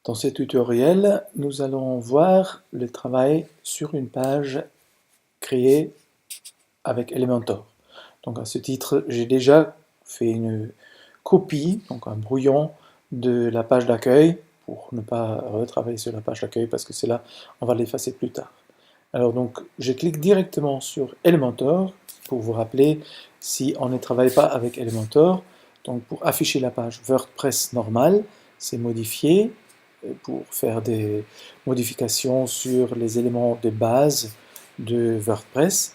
Dans ce tutoriel, nous allons voir le travail sur une page créée avec Elementor. Donc à ce titre, j'ai déjà fait une copie, donc un brouillon de la page d'accueil pour ne pas retravailler sur la page d'accueil parce que cela, on va l'effacer plus tard. Alors donc, je clique directement sur Elementor pour vous rappeler si on ne travaille pas avec Elementor. Donc pour afficher la page WordPress normale, c'est modifier pour faire des modifications sur les éléments de base de WordPress,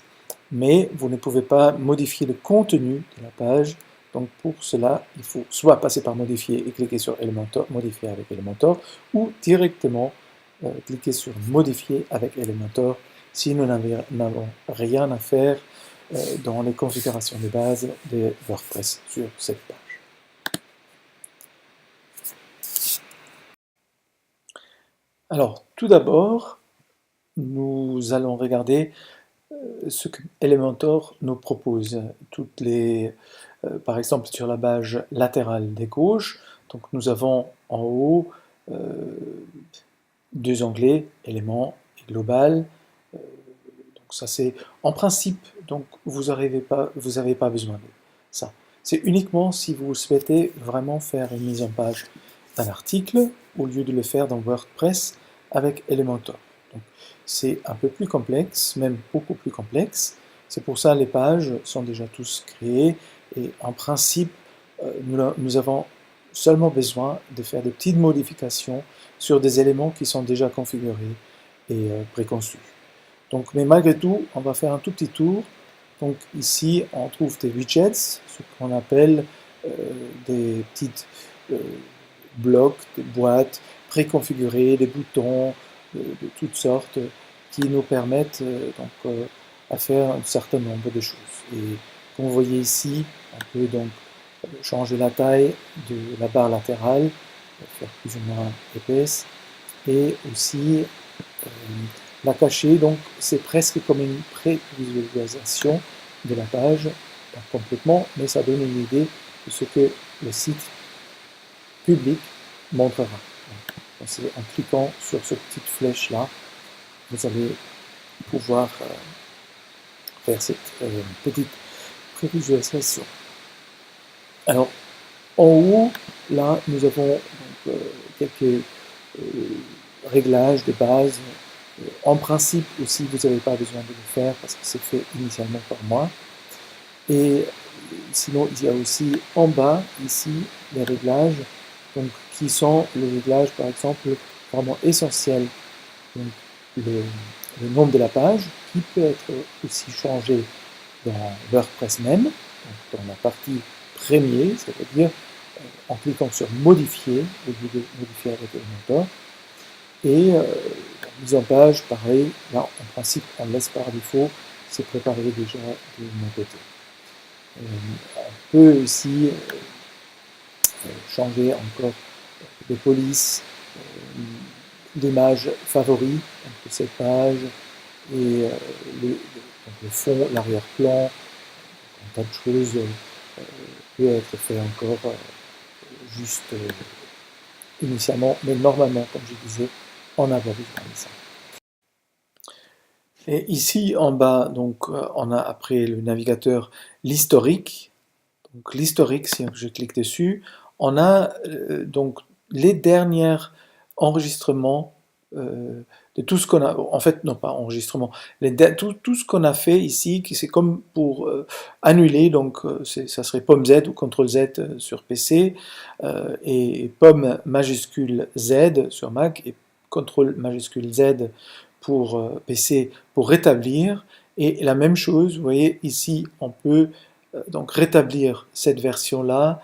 mais vous ne pouvez pas modifier le contenu de la page. Donc pour cela, il faut soit passer par modifier et cliquer sur Elementor, modifier avec Elementor, ou directement cliquer sur modifier avec Elementor si nous n'avons rien à faire dans les configurations de base de WordPress sur cette page. Alors, tout d'abord, nous allons regarder ce que Elementor nous propose. Par exemple, sur la page latérale de gauche, donc nous avons en haut deux onglets, éléments et global. Donc ça c'est en principe, donc vous n'avez pas besoin de ça. C'est uniquement si vous souhaitez vraiment faire une mise en page d'un article au lieu de le faire dans WordPress avec Elementor. C'est un peu plus complexe, même beaucoup plus complexe. C'est pour ça que les pages sont déjà tous créées et en principe, nous avons seulement besoin de faire des petites modifications sur des éléments qui sont déjà configurés et préconçus. Donc, mais malgré tout, on va faire un tout petit tour. Donc ici, on trouve des widgets, ce qu'on appelle des petites blocs, des boîtes préconfigurées, des boutons de toutes sortes qui nous permettent à faire un certain nombre de choses. Et comme vous voyez ici, on peut donc changer la taille de la barre latérale, faire plus ou moins épaisse, et aussi la cacher. Donc c'est presque comme une pré-visualisation de la page, pas complètement, mais ça donne une idée de ce que le site public montrera. C'est en cliquant sur cette petite flèche là, vous allez pouvoir faire cette petite prévisualisation. Alors, en haut, là, nous avons donc, quelques réglages de base. En principe aussi, vous n'avez pas besoin de le faire parce que c'est fait initialement par moi. Et sinon, il y a aussi en bas, ici, les réglages, donc, qui sont les réglages, par exemple, vraiment essentiels. Donc, le nom de la page, qui peut être aussi changé dans WordPress même, donc dans la partie premier, c'est-à-dire en cliquant sur modifier, au lieu de modifier avec Elementor. Et mise en page, pareil, là en principe on laisse par défaut, c'est préparé déjà de mon côté. On peut aussi changer encore des polices, l'image favori de cette page, et le fond, l'arrière-plan, un tas de choses peut être fait encore juste initialement, mais normalement, comme je disais, on a besoin de ça. Et ici en bas, donc, on a après le navigateur l'historique. Donc l'historique, si je clique dessus, on a donc les derniers enregistrements de tout ce qu'on a, en fait non pas enregistrement, tout ce qu'on a fait ici, qui c'est comme pour annuler, donc ça serait pomme Z ou CTRL Z sur PC, et pomme majuscule Z sur Mac, et CTRL majuscule Z pour PC pour rétablir, et la même chose, vous voyez ici on peut donc rétablir cette version-là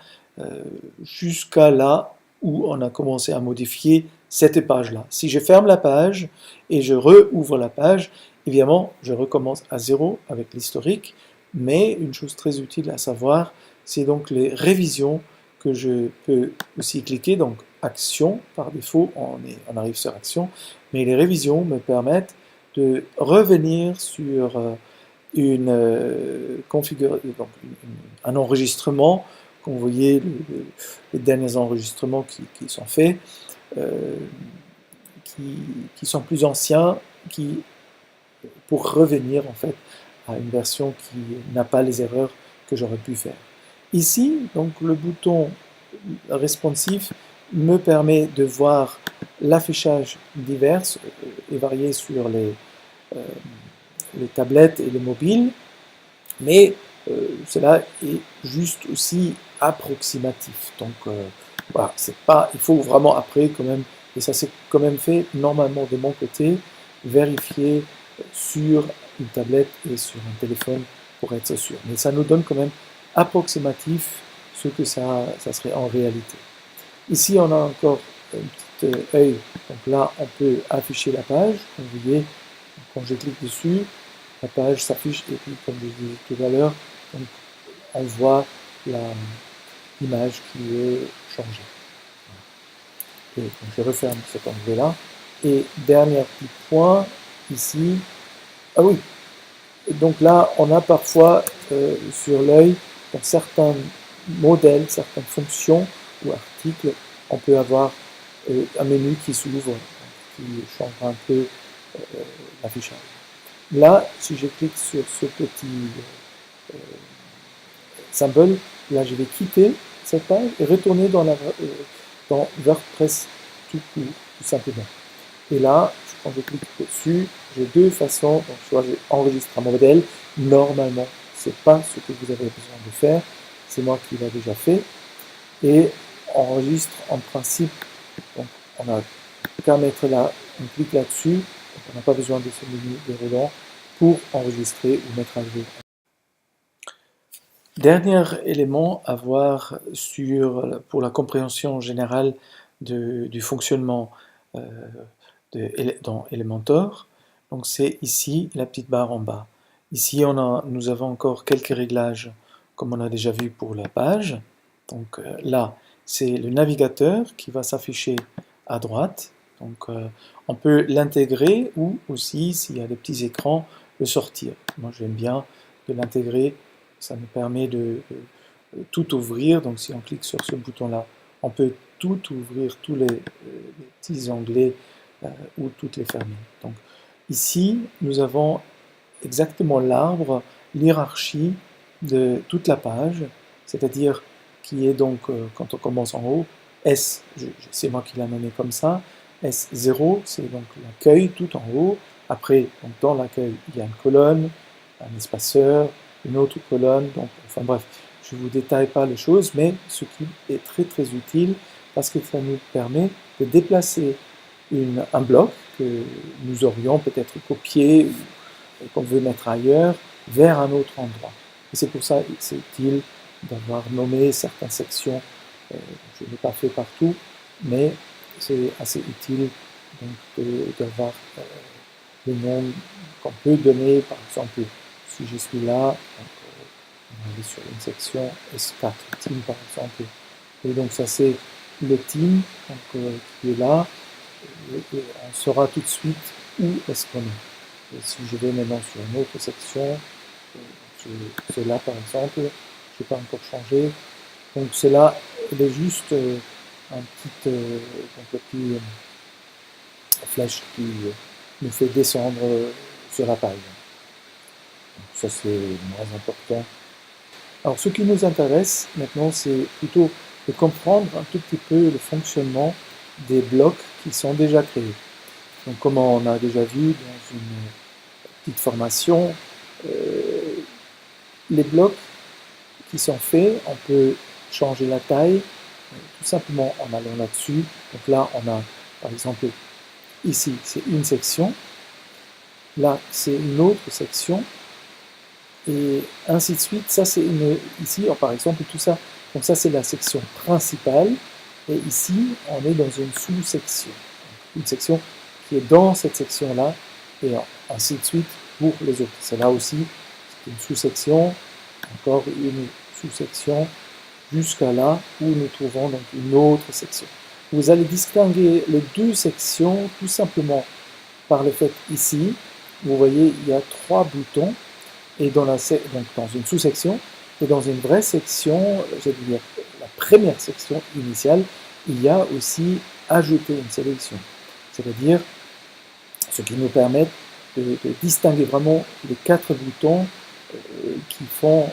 jusqu'à là où on a commencé à modifier cette page-là. Si je ferme la page et je rouvre la page, évidemment, je recommence à zéro avec l'historique, mais une chose très utile à savoir, c'est donc les révisions que je peux aussi cliquer, donc Action, par défaut, on arrive sur Action, mais les révisions me permettent de revenir sur un enregistrement, comme vous voyez, les derniers enregistrements qui sont faits, euh, qui sont plus anciens, pour revenir en fait à une version qui n'a pas les erreurs que j'aurais pu faire. Ici, donc le bouton responsive me permet de voir l'affichage divers et varié sur les tablettes et les mobiles, mais cela est juste aussi approximatif. Donc voilà, c'est pas, il faut vraiment après quand même, et ça c'est quand même fait normalement de mon côté, vérifier sur une tablette et sur un téléphone pour être sûr. Mais ça nous donne quand même approximatif ce que ça serait en réalité. Ici on a encore un petit œil, donc là on peut afficher la page, comme vous voyez, quand je clique dessus, la page s'affiche et puis comme je disais tout à l'heure, on voit l'image qui est changée. Et donc je referme cet onglet-là. Et dernier petit point, ici, ah oui, donc là on a parfois sur l'œil, dans certains modèles, certaines fonctions ou articles, on peut avoir un menu qui s'ouvre, qui change un peu l'affichage. Là, si je clique sur ce petit symbole, là je vais quitter cette page et retourner dans WordPress tout court, tout simplement. Et là, quand je clique dessus, j'ai deux façons. Donc, soit j'enregistre un modèle. Normalement, ce n'est pas ce que vous avez besoin de faire. C'est moi qui l'ai déjà fait. Et enregistre en principe. Donc, on n'a qu'à mettre là, on clique là-dessus. On n'a pas besoin de ce menu déroulant pour enregistrer ou mettre à jour. Dernier élément à voir pour la compréhension générale du fonctionnement dans Elementor. Donc c'est ici la petite barre en bas. Ici nous avons encore quelques réglages comme on a déjà vu pour la page. Donc là c'est le navigateur qui va s'afficher à droite. Donc on peut l'intégrer ou aussi s'il y a des petits écrans le sortir. Moi j'aime bien de l'intégrer. Ça nous permet de tout ouvrir. Donc si on clique sur ce bouton là, on peut tout ouvrir, tous les petits onglets ou toutes les fermer. Donc ici, nous avons exactement l'arbre, l'hierarchie de toute la page, c'est-à-dire qui est donc, quand on commence en haut, S, c'est moi qui l'ai nommé comme ça, S0, c'est donc l'accueil tout en haut. Après, donc dans l'accueil, il y a une colonne, un espaceur, une autre colonne, donc, enfin bref, je ne vous détaille pas les choses, mais ce qui est très très utile, parce que ça nous permet de déplacer un bloc que nous aurions peut-être copié ou qu'on veut mettre ailleurs vers un autre endroit. Et c'est pour ça que c'est utile d'avoir nommé certaines sections. Je ne l'ai pas fait partout, mais c'est assez utile d'avoir le nom qu'on peut donner. Par exemple, si je suis là, donc, on va aller sur une section S4 Team par exemple. Et donc ça c'est le team donc, qui est là. Et on saura tout de suite où est-ce qu'on est. Et si je vais maintenant sur une autre section, celle-là par exemple, je n'ai pas encore changé. Donc celle-là, elle est juste un petit flèche qui nous fait descendre sur la page. Donc ça c'est moins important. Alors ce qui nous intéresse maintenant, c'est plutôt de comprendre un tout petit peu le fonctionnement des blocs qui sont déjà créés. Donc comme on a déjà vu dans une petite formation, les blocs qui sont faits, on peut changer la taille tout simplement en allant là-dessus. Donc là on a par exemple ici c'est une section, là c'est une autre section, et ainsi de suite. Ça c'est ici par exemple tout ça, donc ça c'est la section principale, et ici on est dans une sous-section, une section qui est dans cette section-là, et ainsi de suite pour les autres. C'est là aussi une sous-section, encore une sous-section, jusqu'à là où nous trouvons donc une autre section. Vous allez distinguer les deux sections tout simplement par le fait ici, vous voyez il y a trois boutons, et donc dans une sous-section, et dans une vraie section, je veux dire la première section initiale, il y a aussi ajouter une sélection. C'est-à-dire ce qui nous permet de distinguer vraiment les 4 boutons qui font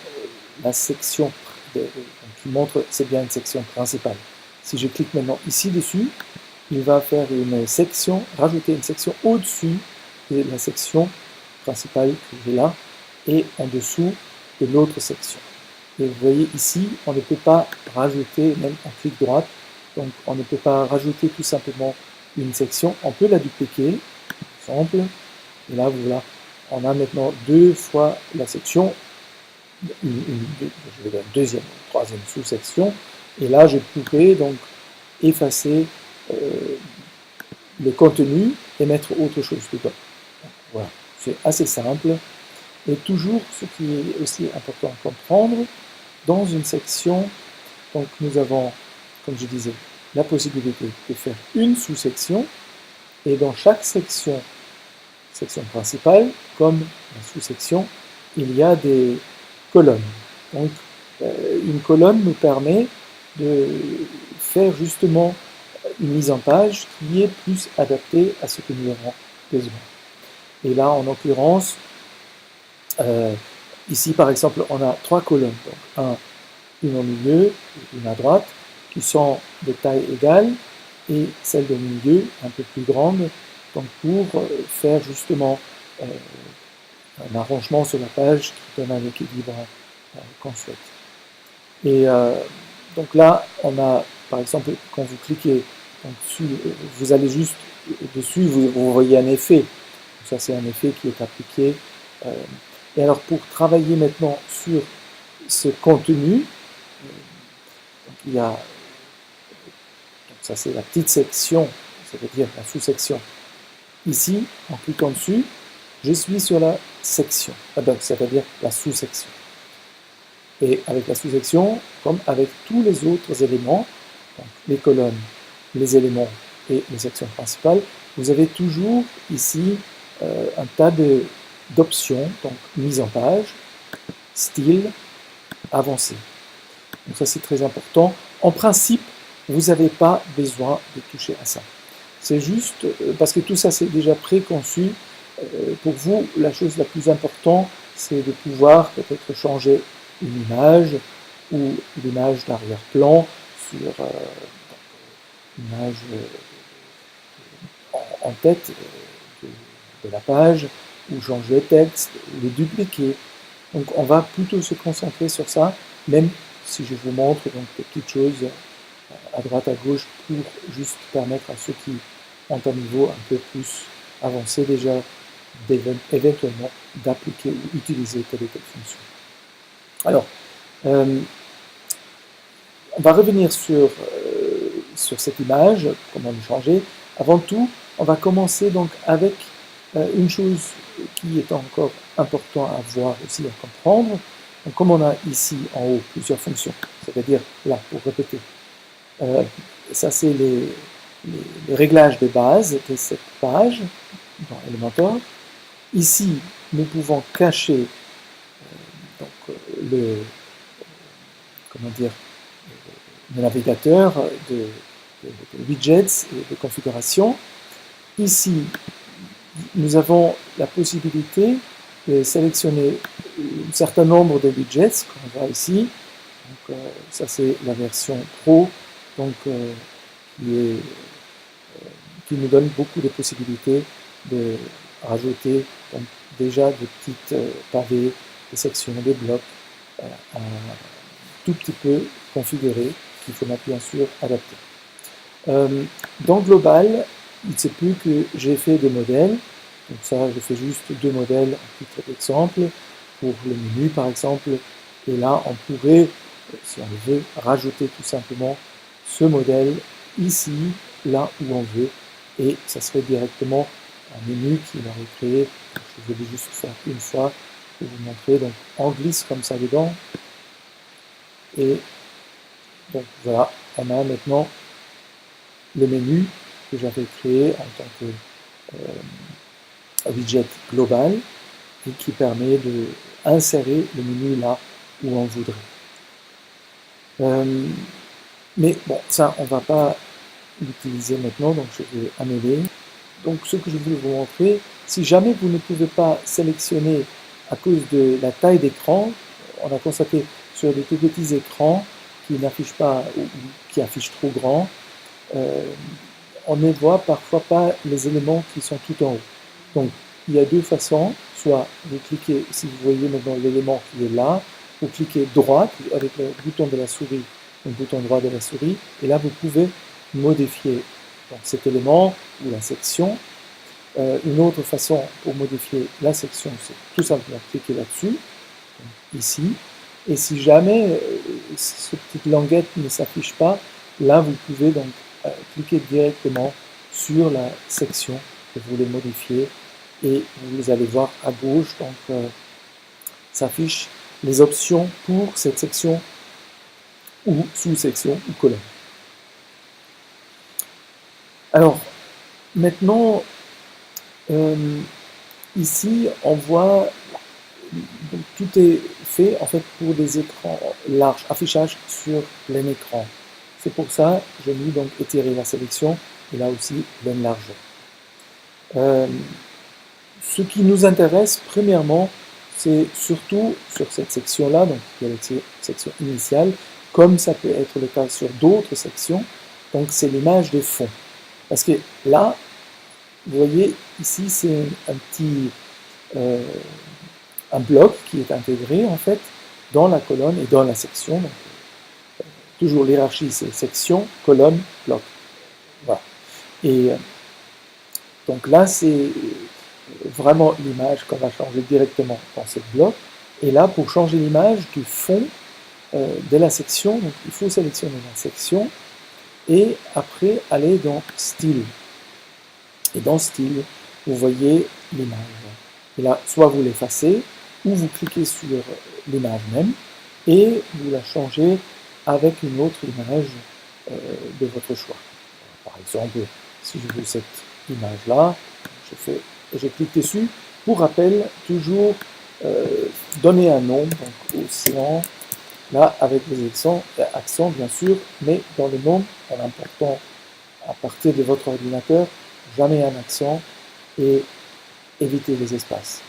la section, qui montrent c'est bien une section principale. Si je clique maintenant ici dessus, il va faire une section, rajouter une section au-dessus de la section principale que j'ai là et en dessous de l'autre section. Et vous voyez ici, on ne peut pas rajouter, même en clic droit, donc on ne peut pas rajouter tout simplement une section. On peut la dupliquer, par exemple, et là voilà, on a maintenant 2 fois la section, je vais dire une deuxième, une troisième sous-section, et là je pourrais donc effacer le contenu et mettre autre chose dedans. Donc, voilà, c'est assez simple. Et toujours, ce qui est aussi important à comprendre, dans une section, donc nous avons, comme je disais, la possibilité de faire une sous-section, et dans chaque section, section principale, comme la sous-section, il y a des colonnes. Donc, une colonne nous permet de faire justement une mise en page qui est plus adaptée à ce que nous avons besoin. Et là, en l'occurrence, ici par exemple, on a 3 colonnes, donc une au milieu et une à droite, qui sont de taille égale, et celle du milieu un peu plus grande, donc pour faire justement un arrangement sur la page qui donne un équilibre qu'on souhaite. Et donc là, on a, par exemple, quand vous cliquez donc, vous allez juste dessus, vous voyez un effet. Donc ça, c'est un effet qui est appliqué. Et alors, pour travailler maintenant sur ce contenu, donc il y a, donc ça c'est la petite section, ça veut dire la sous-section. Ici, en cliquant dessus, je suis sur la section, c'est-à-dire la sous-section. Et avec la sous-section, comme avec tous les autres éléments, donc les colonnes, les éléments et les sections principales, vous avez toujours ici un tas d'options, donc mise en page, style, avancé. Donc ça c'est très important. En principe, vous n'avez pas besoin de toucher à ça. C'est juste parce que tout ça c'est déjà préconçu. Pour vous, la chose la plus importante, c'est de pouvoir peut-être changer une image ou l'image d'arrière-plan sur une image en tête de la page, ou changer le texte, ou le dupliquer. Donc on va plutôt se concentrer sur ça, même si je vous montre donc des petites choses à droite, à gauche, pour juste permettre à ceux qui ont un niveau un peu plus avancé déjà, éventuellement d'appliquer ou utiliser telle ou telle fonction. Alors, on va revenir sur cette image, comment le changer. Avant tout, on va commencer donc avec une chose qui est encore important à voir aussi, à comprendre. Donc, comme on a ici en haut plusieurs fonctions, c'est-à-dire là, pour répéter, ça c'est les réglages de base de cette page dans Elementor. Ici, nous pouvons cacher donc, le navigateur de widgets et de configuration. Ici, nous avons la possibilité de sélectionner un certain nombre de widgets, qu'on voit ici. Donc, ça, c'est la version Pro, donc, qui nous donne beaucoup de possibilités de rajouter donc, déjà de petites pavés, des sections, des blocs, un tout petit peu configurés, qu'il faut bien sûr adapter. Dans Global, il ne sait plus que j'ai fait des modèles. Donc ça, je fais juste 2 modèles en titre d'exemple, pour le menu par exemple. Et là, on pourrait, si on veut, rajouter tout simplement ce modèle ici, là où on veut. Et ça serait directement un menu qui l'aurait créé. Donc, je vais juste faire une fois pour vous montrer. Donc on glisse comme ça dedans. Et donc voilà, on a maintenant le menu que j'avais créé en tant que widget global et qui permet d'insérer le menu là où on voudrait. Mais bon, ça, on ne va pas l'utiliser maintenant, donc je vais annuler. Donc ce que je voulais vous montrer, si jamais vous ne pouvez pas sélectionner à cause de la taille d'écran, on a constaté sur des tout petits écrans qui n'affichent pas ou qui affichent trop grand, on ne voit parfois pas les éléments qui sont tout en haut. Donc il y a deux façons, soit vous cliquez, si vous voyez maintenant l'élément qui est là, vous cliquez droit avec le bouton de la souris, le bouton droit de la souris, et là vous pouvez modifier donc, cet élément ou la section. Une autre façon pour modifier la section, c'est tout simplement cliquer là-dessus, ici, et si jamais cette petite languette ne s'affiche pas, là vous pouvez donc cliquer directement sur la section que vous voulez modifier et vous allez voir à gauche, donc s'affichent les options pour cette section ou sous-section ou colonne. Alors, maintenant, ici, on voit, donc, tout est fait en fait pour des écrans larges, affichage sur plein écran. C'est pour ça que j'ai mis donc étirer la sélection et là aussi pleine largeur. Ce qui nous intéresse premièrement, c'est surtout sur cette section-là, donc il y a la section initiale, comme ça peut être le cas sur d'autres sections, donc c'est l'image de fond. Parce que là, vous voyez, ici c'est un petit un bloc qui est intégré en fait dans la colonne et dans la section. Donc, toujours l'hierarchie, c'est section, colonne, bloc. Voilà. Et donc là, c'est vraiment l'image qu'on va changer directement dans ce bloc. Et là, pour changer l'image du fond de la section, donc il faut sélectionner la section et après aller dans Style. Et dans Style, vous voyez l'image. Et là, soit vous l'effacez, ou vous cliquez sur l'image même, et vous la changez avec une autre image de votre choix. Par exemple, si je veux cette image-là, je clique dessus. Pour rappel, toujours donner un nom, donc océan, là avec les accents bien sûr, mais dans le nom, en important à partir de votre ordinateur, jamais un accent et éviter les espaces.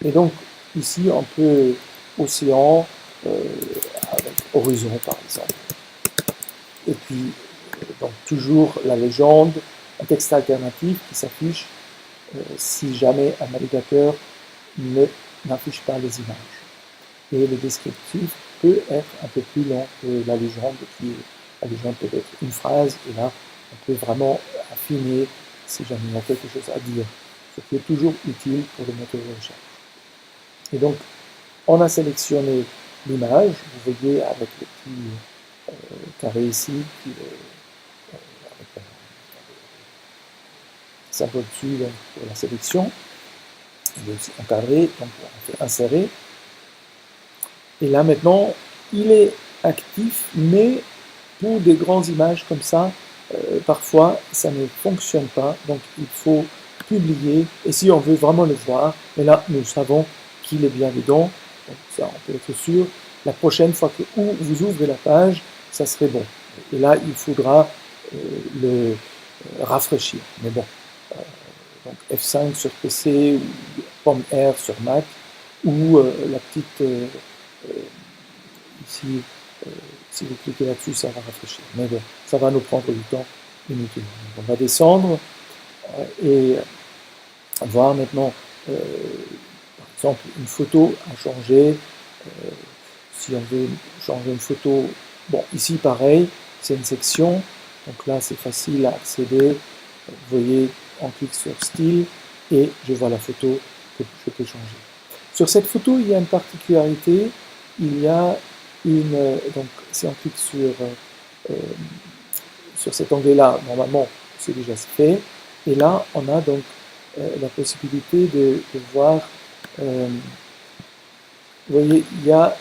Et donc ici on peut océan avec horizon par exemple. Et puis donc toujours la légende, un texte alternatif qui s'affiche si jamais un navigateur n'affiche pas les images. Et le descriptif peut être un peu plus long que la légende, la légende peut être une phrase, et là on peut vraiment affiner si jamais il y a quelque chose à dire, ce qui est toujours utile pour le moteur de recherche. Et donc, on a sélectionné l'image, vous voyez avec le petit carré ici, avec un symbole dessus donc, pour la sélection, il est aussi encadré, donc on fait insérer. Et là maintenant, il est actif, mais pour des grandes images comme ça, parfois ça ne fonctionne pas, donc il faut publier, et si on veut vraiment le voir, mais là nous savons qu'il est bien dedans, donc ça on peut être sûr, la prochaine fois que vous ouvrez la page, ça serait bon. Et là il faudra le rafraîchir, mais bon, donc F5 sur PC, ou Pomme R sur Mac, ou la petite, ici, si vous cliquez là-dessus, ça va rafraîchir. Mais bon, ça va nous prendre du temps inutilement. Donc on va descendre et voir maintenant, par exemple, une photo à changer. Si on veut changer une photo, bon, ici pareil, c'est une section. Donc là, c'est facile à accéder. Vous voyez, on clique sur Style et je vois la photo que je peux changer. Sur cette photo, il y a une particularité. Il y a une, donc si on clique sur cet onglet-là, normalement c'est déjà fait, et là on a donc la possibilité de voir, vous voyez, il y a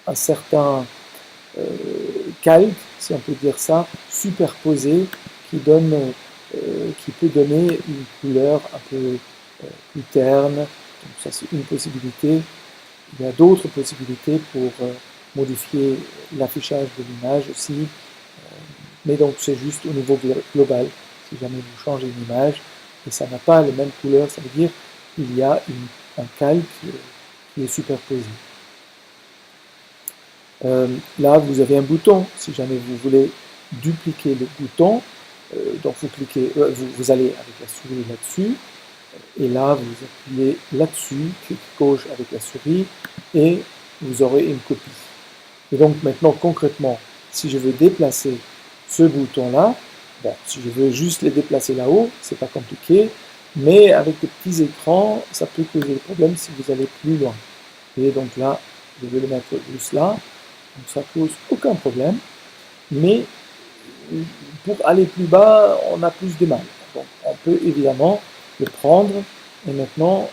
un certain calque, si on peut dire ça, superposé, qui peut donner une couleur un peu plus terne. Donc ça c'est une possibilité. Il y a d'autres possibilités pour modifier l'affichage de l'image aussi. mais donc c'est juste au niveau global. Si jamais vous changez une image et ça n'a pas la même couleur, ça veut dire qu'il y a un calque qui est superposé. Là, vous avez un bouton. Si jamais vous voulez dupliquer le bouton, donc vous allez avec la souris là-dessus, et là, vous appuyez là-dessus, clic gauche avec la souris, et vous aurez une copie. Et donc maintenant, concrètement, si je veux déplacer ce bouton-là, bon, si je veux juste les déplacer là-haut, c'est pas compliqué, mais avec des petits écrans, ça peut poser des problèmes si vous allez plus loin. Et donc là, je vais le mettre juste là, donc ça pose aucun problème, mais pour aller plus bas, on a plus de mal. Donc on peut évidemment le prendre et maintenant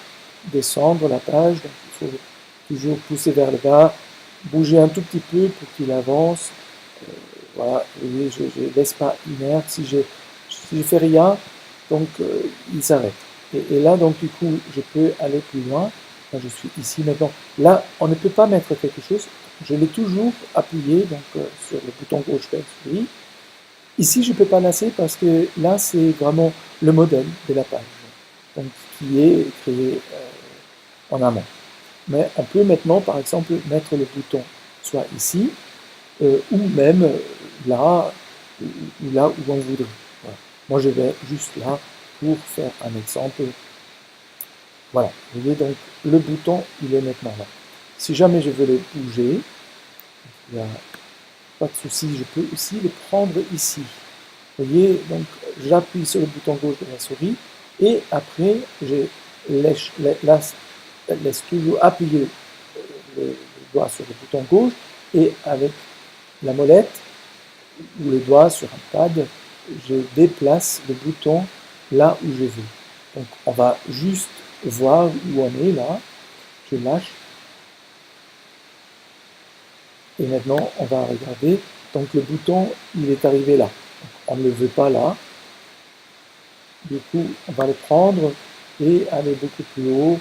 descendre la page, donc il faut toujours pousser vers le bas, bouger un tout petit peu pour qu'il avance. Voilà, vous voyez, je ne laisse pas inerte. Si je fais rien, donc il s'arrête. Et là, donc du coup, je peux aller plus loin. Là, je suis ici maintenant. Là, on ne peut pas mettre quelque chose. Je l'ai toujours appuyé donc, sur le bouton gauche de la souris. Ici, je ne peux pas lasser parce que là, c'est vraiment le modèle de la page, donc, qui est créé en amont. Mais on peut maintenant, par exemple, mettre le bouton soit ici, ou même là, ou là où on voudrait. Voilà. Moi, je vais juste là pour faire un exemple. Voilà, vous voyez, donc le bouton, il est maintenant là. Si jamais je veux le bouger, il n'y a pas de souci, je peux aussi le prendre ici. Vous voyez, donc j'appuie sur le bouton gauche de la souris, et après, je laisse toujours appuyer le doigt sur le bouton gauche, et avec la molette ou le doigt sur un pad, je déplace le bouton là où je veux. Donc on va juste voir où on est là. Je lâche. Et maintenant on va regarder. Donc le bouton, il est arrivé là. Donc, on ne le veut pas là. Du coup, on va le prendre et aller beaucoup plus haut.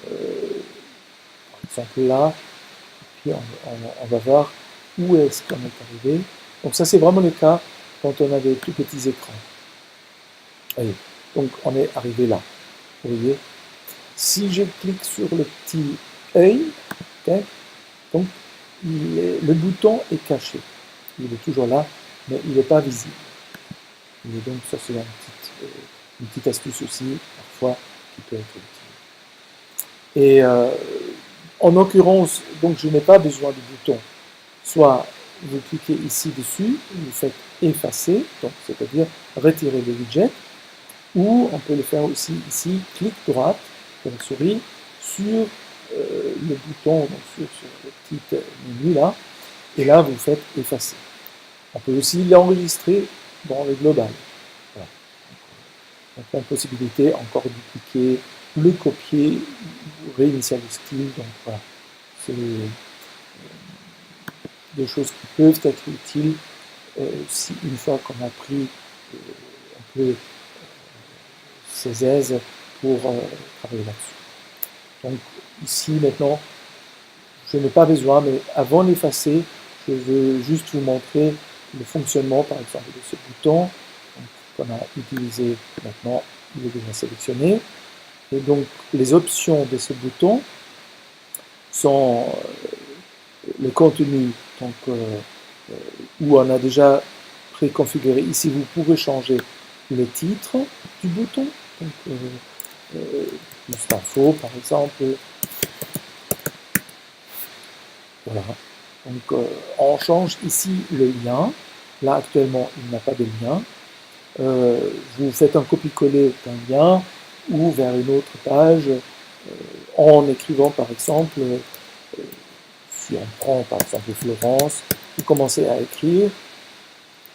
Par exemple là. Puis on va voir où est-ce qu'on est arrivé. Donc ça c'est vraiment le cas quand on a des tout petits écrans. Allez, donc on est arrivé là. Vous voyez, si je clique sur le petit œil, donc le bouton est caché. Il est toujours là, mais il n'est pas visible. Et donc ça c'est une petite astuce aussi, parfois, qui peut être utile. Et en l'occurrence, donc je n'ai pas besoin du bouton. Soit vous cliquez ici dessus, vous faites effacer, donc c'est-à-dire retirer le widget, ou on peut le faire aussi ici, clic droite de la souris sur le bouton, donc sur le petit menu là, et là vous faites effacer. On peut aussi l'enregistrer dans le global. Voilà. Donc la possibilité encore de dupliquer, le copier, réinitialiser le style, donc voilà. C'est des choses qui peuvent être utiles si une fois qu'on a pris un peu ses aises pour travailler là-dessus. Donc ici maintenant, je n'ai pas besoin, mais avant d'effacer, je veux juste vous montrer le fonctionnement par exemple de ce bouton qu'on a utilisé maintenant, il est déjà sélectionné. Et donc les options de ce bouton sont le contenu, donc, où on a déjà préconfiguré. Ici, vous pouvez changer le titre du bouton, donc juste info par exemple. Voilà. Donc on change ici le lien. Là actuellement, il n'a pas de lien. Vous faites un copier-coller d'un lien ou vers une autre page en écrivant par exemple. Si on prend par exemple Florence, vous commencez à écrire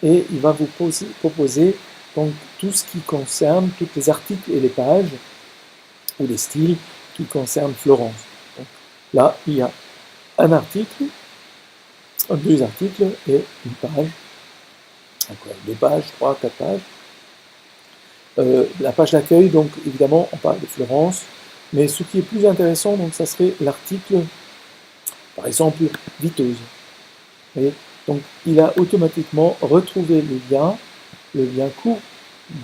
et il va vous proposer donc tout ce qui concerne, tous les articles et les pages ou les styles qui concernent Florence. Donc, là, il y a un article, deux articles et une page. Encore deux pages, trois, quatre pages. La page d'accueil, donc évidemment, on parle de Florence, mais ce qui est plus intéressant, donc ça serait l'article. Par exemple, Viteuse. Donc il a automatiquement retrouvé le lien court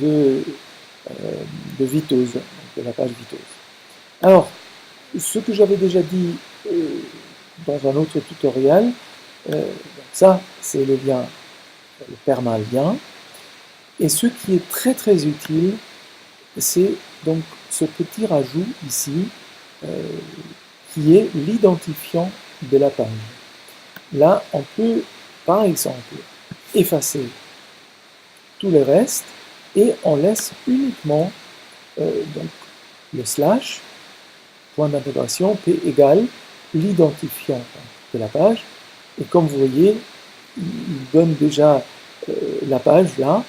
de, Vitose, de la page Vitose. Alors, ce que j'avais déjà dit dans un autre tutoriel, ça c'est le lien, le permalien. Et ce qui est très très utile, c'est donc ce petit rajout ici, qui est l'identifiant de la page. Là, on peut, par exemple, effacer tous les restes et on laisse uniquement donc, le slash, point d'intégration, p égale l'identifiant de la page. Et comme vous voyez, il donne déjà la page là,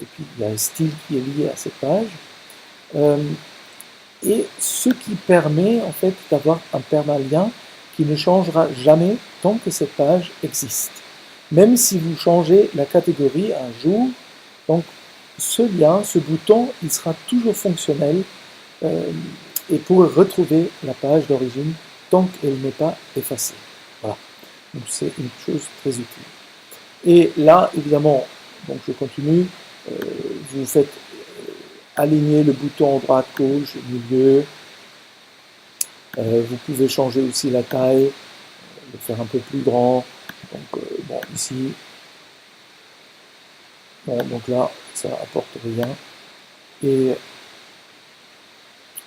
et puis il y a un style qui est lié à cette page. Et ce qui permet en fait d'avoir un permalien qui ne changera jamais tant que cette page existe. Même si vous changez la catégorie un jour, donc ce lien, ce bouton, il sera toujours fonctionnel et pour retrouver la page d'origine tant qu'elle n'est pas effacée. Voilà. Donc c'est une chose très utile. Et là, évidemment, donc je continue, vous faites aligner le bouton droite-gauche au milieu. Vous pouvez changer aussi la taille, le faire un peu plus grand. Donc, bon, ici, bon, donc là, ça apporte rien. Et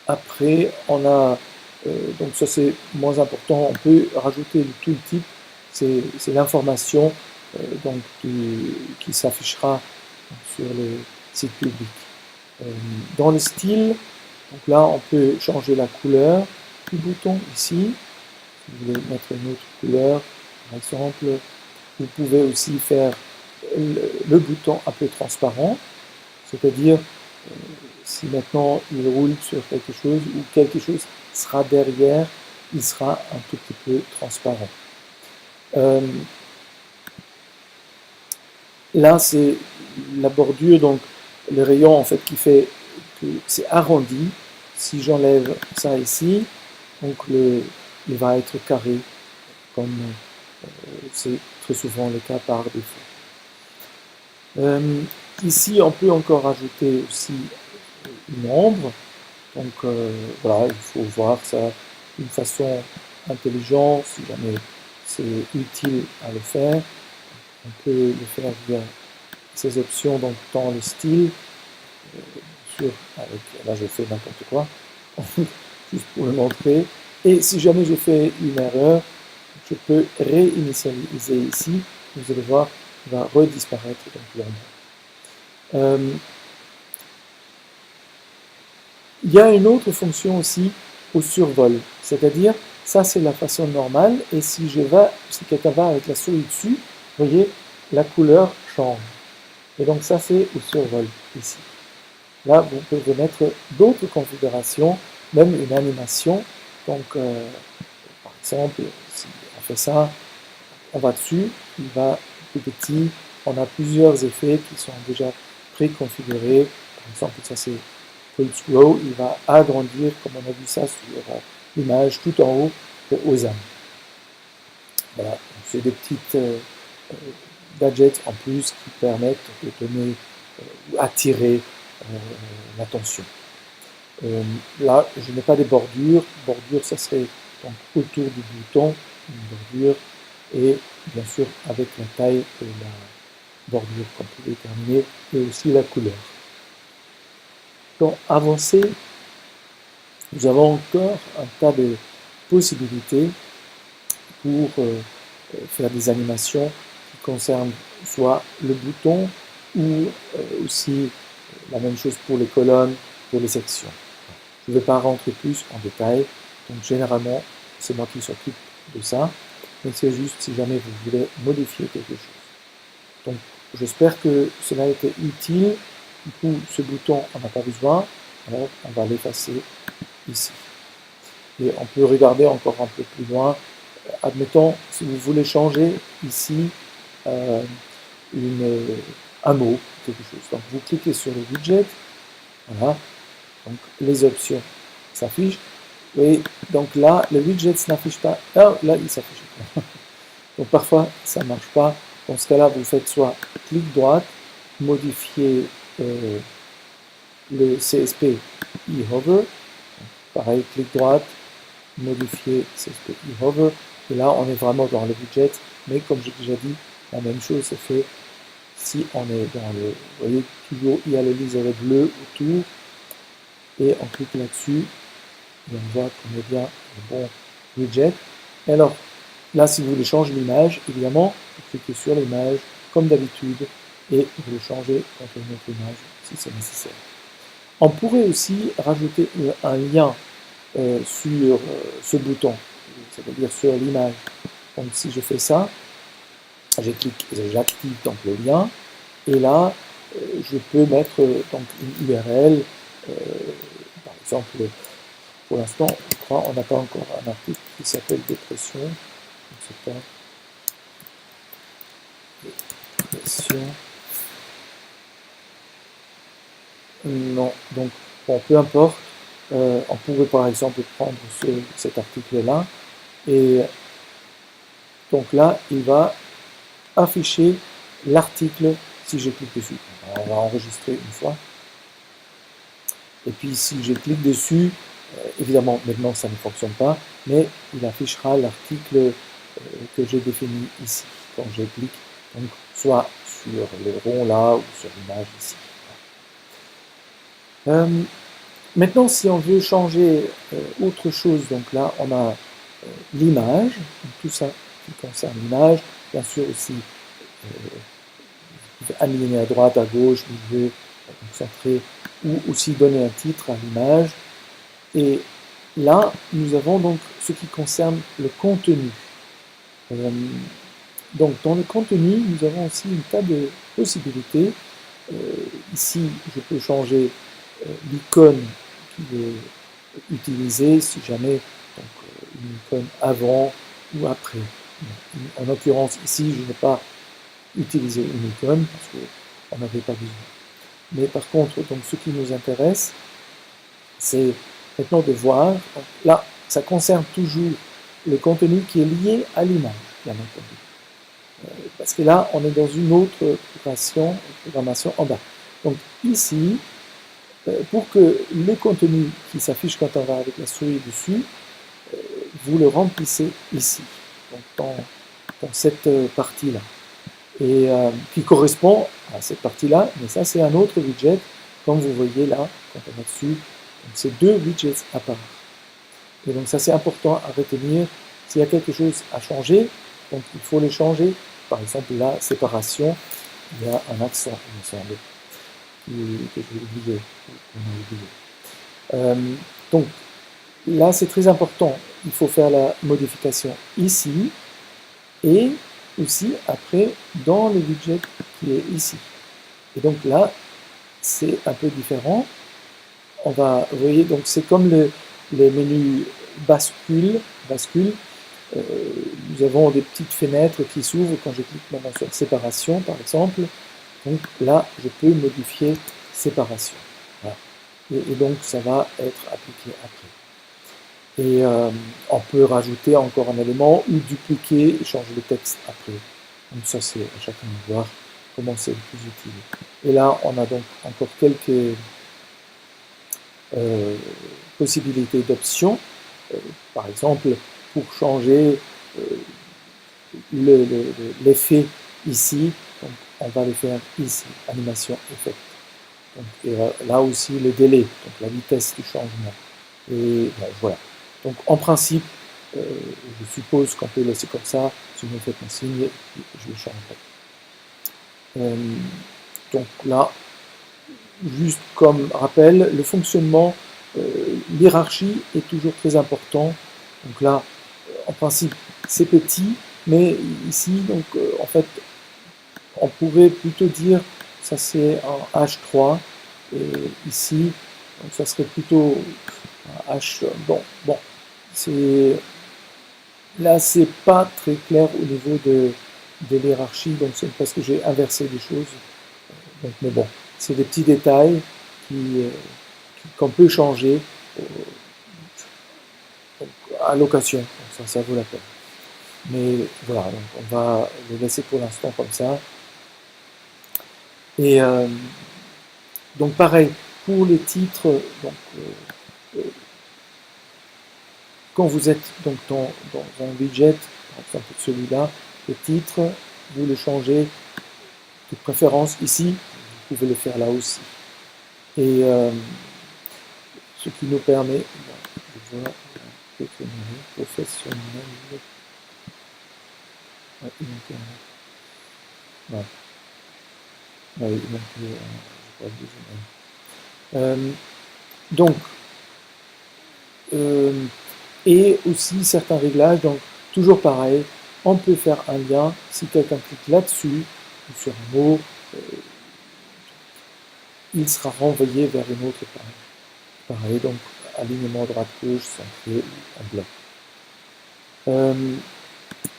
après, on a, donc ça c'est moins important, on peut rajouter le tooltip, c'est l'information donc qui s'affichera sur le site public. Dans le style, donc là on peut changer la couleur du bouton ici. Si vous voulez mettre une autre couleur, par exemple, vous pouvez aussi faire le bouton un peu transparent, c'est-à-dire si maintenant il roule sur quelque chose ou quelque chose sera derrière, il sera un tout petit peu transparent. Là c'est la bordure, donc le rayon en fait qui fait que c'est arrondi. Si j'enlève ça ici, donc il va être carré, comme c'est très souvent le cas par défaut. Ici, on peut encore ajouter aussi une ombre. Donc voilà, il faut voir ça d'une façon intelligente, si jamais c'est utile à le faire. On peut le faire via ces options, donc dans le style, là je fais n'importe quoi, juste pour le montrer. Et si jamais je fais une erreur, je peux réinitialiser ici. Vous allez voir, il va redisparaître l'ombre. Il y a une autre fonction aussi au survol, c'est-à-dire, ça c'est la façon normale, et si quelqu'un va avec la souris dessus, vous voyez, la couleur change. Et donc ça c'est au survol, ici. Là, vous pouvez mettre d'autres configurations, même une animation. Donc, par exemple, si on fait ça, on va dessus, il va plus petit, on a plusieurs effets qui sont déjà préconfigurés. Par exemple, ça c'est Pulse Row, il va agrandir, comme on a vu ça sur l'image tout en haut de Ozam. Voilà, c'est des petites gadgets en plus qui permettent de donner ou attirer l'attention. Là, je n'ai pas des bordures. Bordure, ça serait donc autour du bouton, une bordure, et bien sûr avec la taille de la bordure qu'on peut déterminer, et aussi la couleur. Dans Avancer, nous avons encore un tas de possibilités pour faire des animations qui concernent soit le bouton ou aussi la même chose pour les colonnes, pour les sections. Je ne vais pas rentrer plus en détail, donc généralement c'est moi qui s'occupe de ça, mais c'est juste si jamais vous voulez modifier quelque chose. Donc j'espère que cela a été utile. Du coup, ce bouton, on n'a pas besoin, alors on va l'effacer ici. Et on peut regarder encore un peu plus loin. Admettons, si vous voulez changer ici un mot, quelque chose. Donc vous cliquez sur le widget, voilà, donc les options s'affichent. Et donc là, le widget n'affiche pas. Ah, là, il s'affiche. Donc parfois, ça ne marche pas. Dans ce cas-là, vous faites soit clic droit, modifier le CSP eHover, pareil, clic droit, modifier CSP eHover, et là, on est vraiment dans le widget, mais comme j'ai déjà dit, la même chose se fait si on est dans le... Vous voyez, toujours, il y a le liseré bleu autour, et on clique là-dessus, et on voit qu'on est bien le bon widget. Et alors, là, si vous voulez changer l'image, évidemment, vous cliquez sur l'image, comme d'habitude, et vous le changez contre une autre image, si c'est nécessaire. On pourrait aussi rajouter un lien sur ce bouton, c'est-à-dire sur l'image. Donc, si je fais ça, j'active donc le lien, et là, je peux mettre donc une URL, par exemple, pour l'instant, je crois, on n'a pas encore un article qui s'appelle dépression. Je ne sais pas. Dépression. Non, donc, bon, peu importe. On pourrait par exemple prendre cet article-là, et donc là, il va afficher l'article si je clique dessus. Alors, on va enregistrer une fois. Et puis si je clique dessus, évidemment maintenant ça ne fonctionne pas, mais il affichera l'article que j'ai défini ici, quand je clique, donc soit sur le rond là, ou sur l'image ici. Maintenant, si on veut changer autre chose, donc là on a l'image, tout ça qui concerne l'image, bien sûr aussi aligner à droite, à gauche, milieu, centré, ou aussi donner un titre à l'image. Et là, nous avons donc ce qui concerne le contenu. Donc dans le contenu, nous avons aussi un tas de possibilités. Ici, je peux changer l'icône qui est utilisée, si jamais donc, une icône avant ou après. En l'occurrence, ici, je n'ai pas utilisé une icône parce qu'on n'avait pas besoin. Mais par contre, donc, ce qui nous intéresse, c'est maintenant de voir, donc là, ça concerne toujours le contenu qui est lié à l'image, bien entendu. Parce que là, on est dans une autre programmation en bas. Donc ici, pour que le contenu qui s'affiche quand on va avec la souris dessus, vous le remplissez ici, donc dans cette partie-là, et qui correspond à cette partie-là, mais ça c'est un autre widget, comme vous voyez là, quand on va dessus, c'est deux widgets à part. Et donc ça c'est important à retenir, s'il y a quelque chose à changer, donc il faut le changer, par exemple la séparation, il y a un accent, il me semble, que j'ai oublié, donc là c'est très important, il faut faire la modification ici, et aussi après dans le widget qui est ici. Et donc là, c'est un peu différent. On va, vous voyez, donc c'est comme les menus bascule. Nous avons des petites fenêtres qui s'ouvrent quand je clique maintenant sur séparation, par exemple. Donc là, je peux modifier séparation. Voilà. Et donc, ça va être appliqué après. Et on peut rajouter encore un élément ou dupliquer et changer le texte après. Donc ça, c'est à chacun de voir comment c'est le plus utile. Et là, on a donc encore quelques possibilités d'options. Par exemple, pour changer l'effet ici, donc on va le faire ici, animation effect. Donc, et là aussi le délai, donc la vitesse du changement. Et bon, voilà. Donc en principe, je suppose qu'on peut laisser comme ça. Si vous me faites un signe, je le changerai. Donc là, juste comme rappel, le fonctionnement, l'hierarchie est toujours très important. Donc là, en principe, c'est petit, mais ici, donc en fait, on pourrait plutôt dire ça c'est un H3, et ici, donc ça serait plutôt un H. Bon, c'est là, c'est pas très clair au niveau de l'hierarchie, donc c'est parce que j'ai inversé les choses. Donc, mais bon, c'est des petits détails qu'on peut changer à l'occasion. Ça vaut la peine. Mais voilà, donc on va le laisser pour l'instant comme ça. Et donc pareil, pour les titres, donc, quand vous êtes donc dans un widget, par exemple celui-là, le titre, vous le changez de préférence ici, vous pouvez le faire là aussi. Et ce qui nous permet, je vois, professionnel, ouais, il manquait un, ouais. Ouais, il manquait, je crois, le deuxième. Donc, et aussi certains réglages, donc toujours pareil, on peut faire un lien, si quelqu'un clique là-dessus, ou sur un mot, il sera renvoyé vers une autre page. Pareil, donc alignement droite-gauche, centré, en bloc.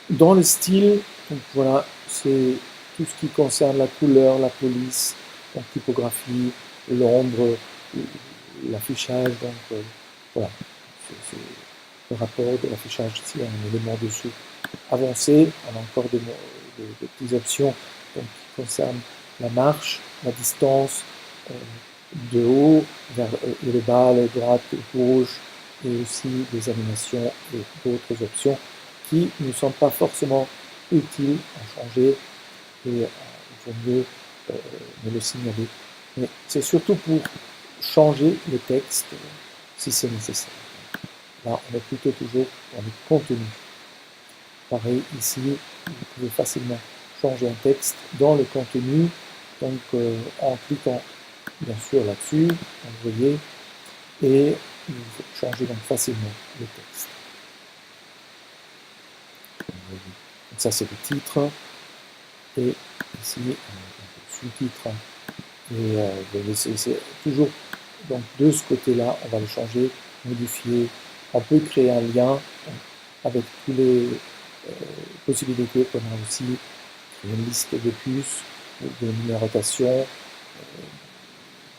Dans le style, donc voilà, c'est tout ce qui concerne la couleur, la police, la typographie, l'ombre, l'affichage, donc voilà, c'est le rapport de l'affichage ici, un élément dessus avancé, on a encore des petites options donc, qui concernent la marche, la distance, de haut vers le bas, la droite, gauche, et aussi des animations et d'autres options qui ne sont pas forcément utiles à changer et il vaut mieux me le signaler. Mais c'est surtout pour changer le texte si c'est nécessaire. Là, on est plutôt toujours dans le contenu. Pareil, ici, vous pouvez facilement changer un texte dans le contenu, donc en cliquant bien sûr là-dessus, vous voyez, et vous changez donc facilement le texte. Donc ça c'est le titre, et ici sous-titre. Et c'est toujours donc de ce côté-là, on va le changer, modifier. On peut créer un lien avec toutes les possibilités qu'on a aussi, une liste de puces, de numérotation.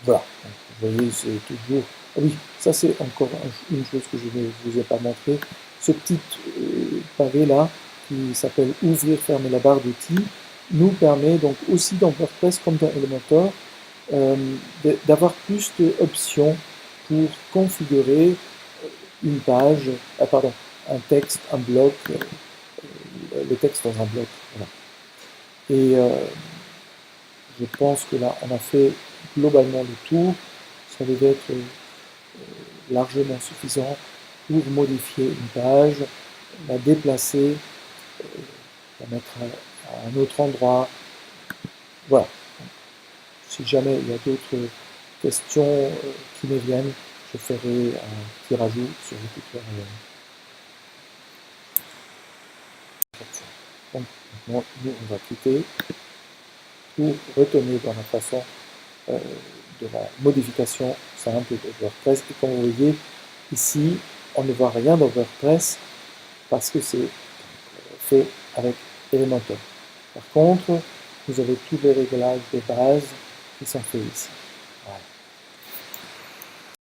Voilà, donc, vous voyez, c'est toujours... Ah oui, ça c'est encore une chose que je ne vous ai pas montré. Ce petit pavé-là, qui s'appelle « Ouvrir, fermer la barre d'outils », nous permet donc aussi dans WordPress, comme dans Elementor, d'avoir plus d'options pour configurer une page, pardon, un texte, un bloc, le texte dans un bloc. Voilà. Et je pense que là, on a fait globalement le tour. Ça devait être largement suffisant pour modifier une page, la déplacer, la mettre à un autre endroit. Voilà. Si jamais il y a d'autres questions qui me viennent, je ferai un petit rajout sur le tutoriel. Donc, maintenant, nous, on va cliquer pour retourner dans la façon de la modification simple de WordPress. Et comme vous voyez, ici, on ne voit rien dans WordPress parce que c'est fait avec Elementor. Par contre, vous avez tous les réglages de base qui sont faits ici.